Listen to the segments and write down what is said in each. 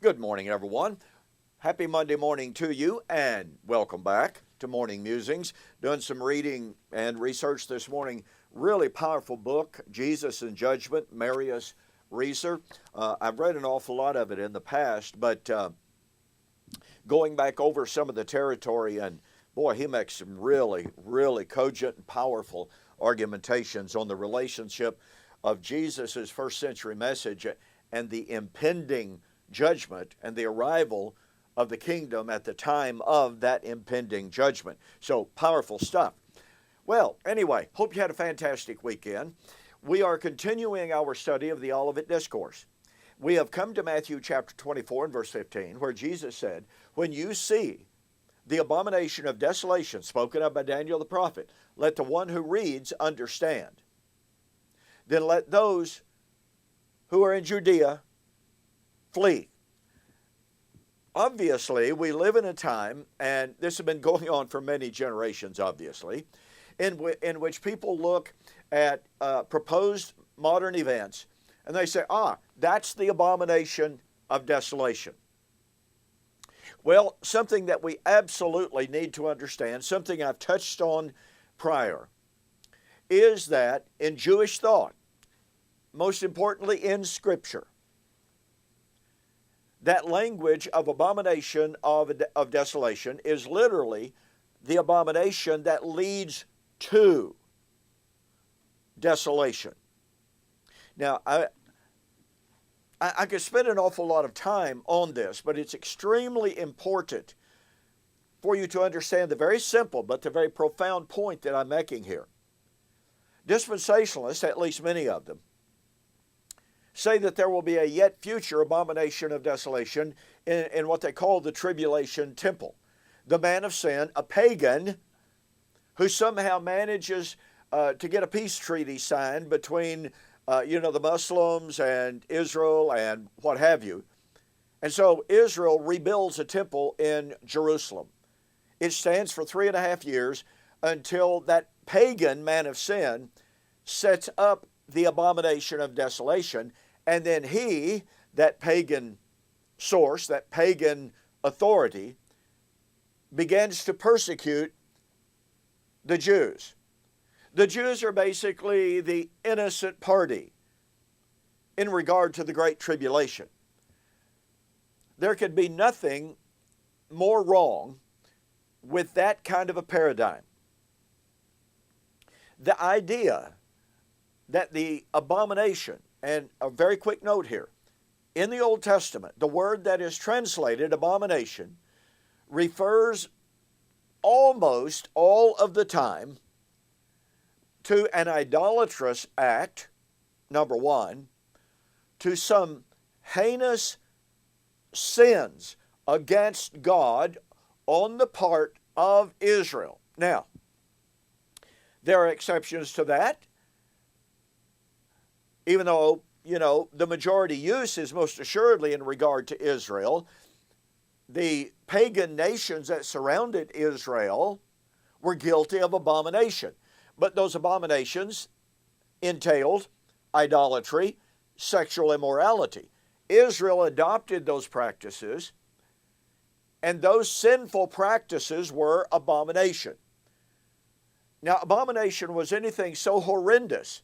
Good morning, everyone. Happy Monday morning to you, and welcome back to Morning Musings. Doing some reading and research this morning. Really powerful book, Jesus in Judgment, Marius Reeser. I've read an awful lot of it in the past, but going back over some of the territory, and boy, he makes some really cogent and powerful argumentations on the relationship of Jesus' first century message and the impending judgment and the arrival of the kingdom at the time of that impending judgment. So powerful stuff. Well, anyway, hope you had a fantastic weekend. We are continuing our study of the Olivet Discourse. We have come to Matthew chapter 24 and verse 15, where Jesus said, "When you see the abomination of desolation spoken of by Daniel the prophet, let the one who reads understand. Then let those who are in Judea flee." Obviously, we live in a time, and this has been going on for many generations, obviously, in which people look at proposed modern events, and they say, that's the abomination of desolation. Well, something that we absolutely need to understand, something I've touched on prior, is that in Jewish thought, most importantly in Scripture, that language of abomination of desolation is literally the abomination that leads to desolation. Now, I could spend an awful lot of time on this, but it's extremely important for you to understand the very simple but the very profound point that I'm making here. Dispensationalists, at least many of them, say that there will be a yet future abomination of desolation in what they call the tribulation temple. The man of sin, a pagan, who somehow manages to get a peace treaty signed between the Muslims and Israel and what have you. And so Israel rebuilds a temple in Jerusalem. It stands for 3.5 years until that pagan man of sin sets up the abomination of desolation. And then he, that pagan source, that pagan authority, begins to persecute the Jews. The Jews are basically the innocent party in regard to the Great Tribulation. There could be nothing more wrong with that kind of a paradigm. The idea that the abomination, and a very quick note here, in the Old Testament, the word that is translated abomination refers almost all of the time to an idolatrous act, number one, to some heinous sins against God on the part of Israel. Now, there are exceptions to that, even though, the majority use is most assuredly in regard to Israel. The pagan nations that surrounded Israel were guilty of abomination. But those abominations entailed idolatry, sexual immorality. Israel adopted those practices, and those sinful practices were abomination. Now, abomination was anything so horrendous,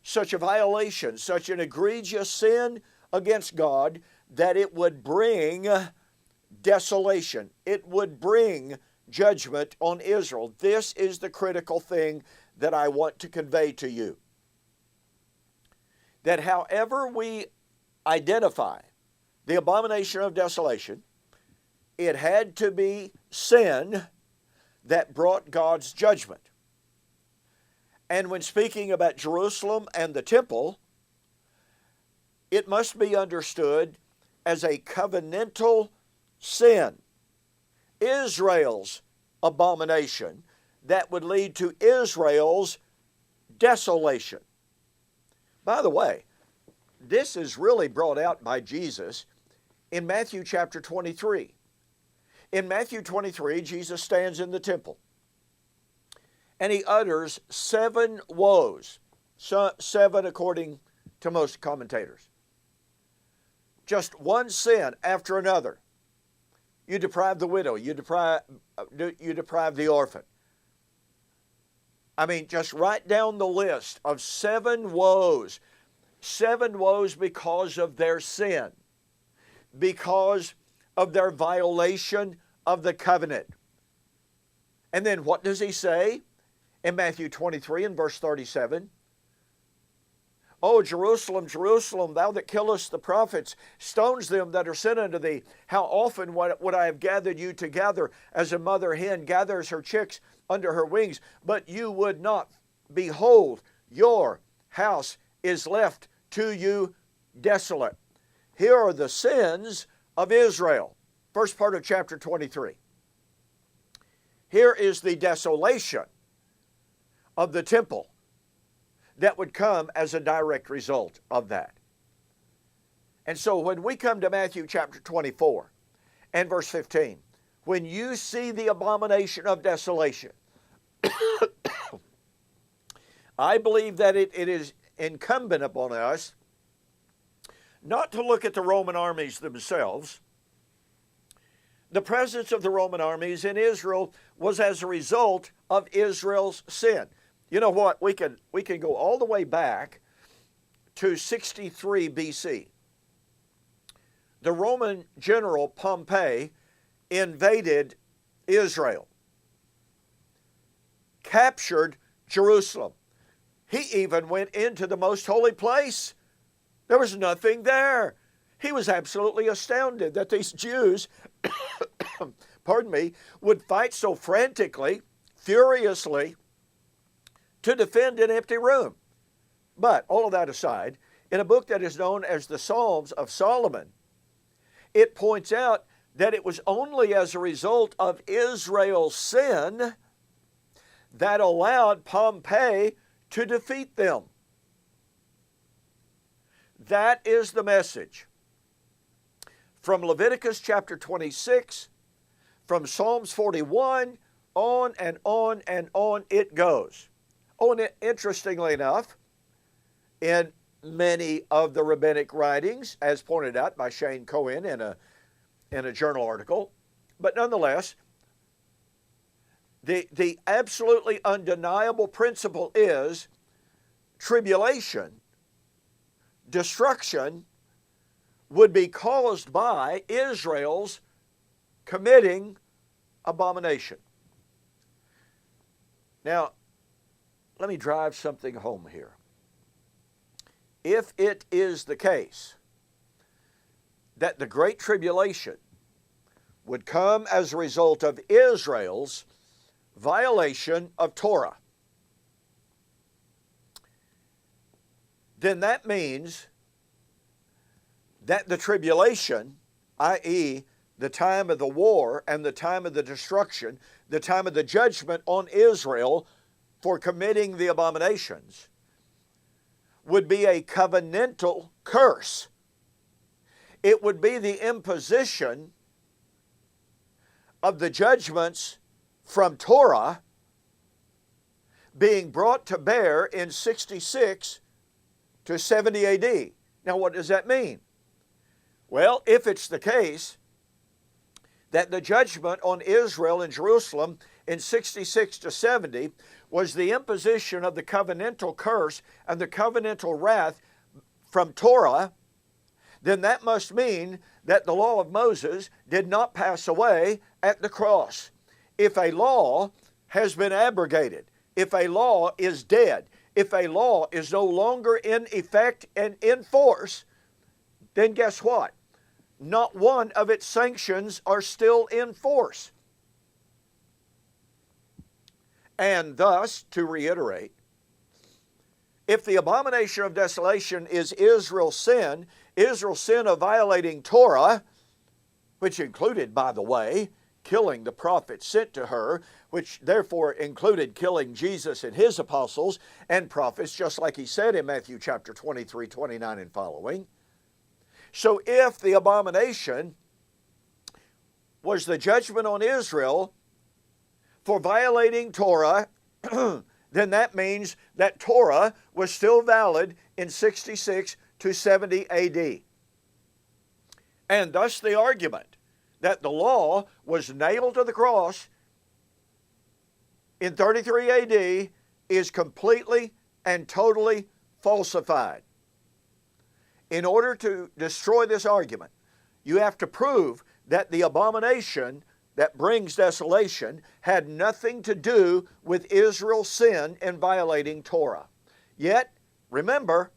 such a violation, such an egregious sin against God, that it would bring desolation. It would bring judgment on Israel. This is the critical thing that I want to convey to you. That however we identify the abomination of desolation, it had to be sin that brought God's judgment. And when speaking about Jerusalem and the temple, it must be understood as a covenantal sin. Israel's abomination that would lead to Israel's desolation. By the way, this is really brought out by Jesus in Matthew chapter 23. In Matthew 23, Jesus stands in the temple, and he utters 7 woes, 7 according to most commentators, just one sin after another. You deprive the widow. You deprive the orphan. I mean, just write down the list of 7 woes. 7 woes because of their sin, because of their violation of the covenant. And then what does he say in Matthew 23 and verse 37? O Jerusalem, Jerusalem, thou that killest the prophets, stones them that are sent unto thee. How often would I have gathered you together as a mother hen gathers her chicks under her wings, but you would not. Behold, your house is left to you desolate. Here are the sins of Israel. First part of chapter 23. Here is the desolation of the temple that would come as a direct result of that. And so when we come to Matthew chapter 24 and verse 15, when you see the abomination of desolation, I believe that it is incumbent upon us not to look at the Roman armies themselves. The presence of the Roman armies in Israel was as a result of Israel's sin. You know what? We can go all the way back to 63 BC. The Roman general Pompey invaded Israel, captured Jerusalem. He even went into the most holy place. There was nothing there. He was absolutely astounded that these Jews, would fight so frantically, furiously, to defend an empty room. But all of that aside, in a book that is known as the Psalms of Solomon, it points out that it was only as a result of Israel's sin that allowed Pompey to defeat them. That is the message. From Leviticus chapter 26, from Psalms 41, on and on and on it goes. Oh, and interestingly enough, in many of the rabbinic writings, as pointed out by Shane Cohen in a journal article, but nonetheless, the absolutely undeniable principle is tribulation, destruction, would be caused by Israel's committing abomination. Now, let me drive something home here. If it is the case that the Great Tribulation would come as a result of Israel's violation of Torah, then that means that the tribulation, i.e., the time of the war and the time of the destruction, the time of the judgment on Israel for committing the abominations, would be a covenantal curse. It would be the imposition of the judgments from Torah being brought to bear in 66 to 70 AD. Now, what does that mean? Well, if it's the case that the judgment on Israel and Jerusalem in 66 to 70 was the imposition of the covenantal curse and the covenantal wrath from Torah, then that must mean that the law of Moses did not pass away at the cross. If a law has been abrogated, if a law is dead, if a law is no longer in effect and in force, then guess what? Not one of its sanctions are still in force. And thus, to reiterate, if the abomination of desolation is Israel's sin of violating Torah, which included, by the way, killing the prophets sent to her, which therefore included killing Jesus and his apostles and prophets, just like he said in Matthew chapter 23, 29 and following. So if the abomination was the judgment on Israel for violating Torah, then that means that Torah was still valid in 66 to 70 AD. And thus the argument that the law was nailed to the cross in 33 AD is completely and totally falsified. In order to destroy this argument, you have to prove that the abomination that brings desolation had nothing to do with Israel's sin in violating Torah. Yet, remember,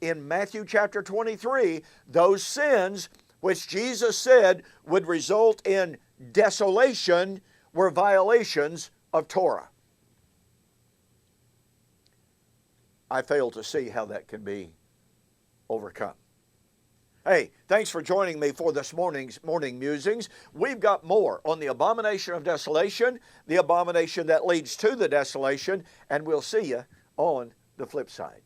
in Matthew chapter 23, those sins which Jesus said would result in desolation were violations of Torah. I fail to see how that can be overcome. Hey, thanks for joining me for this morning's morning musings. We've got more on the abomination of desolation, the abomination that leads to the desolation, and we'll see you on the flip side.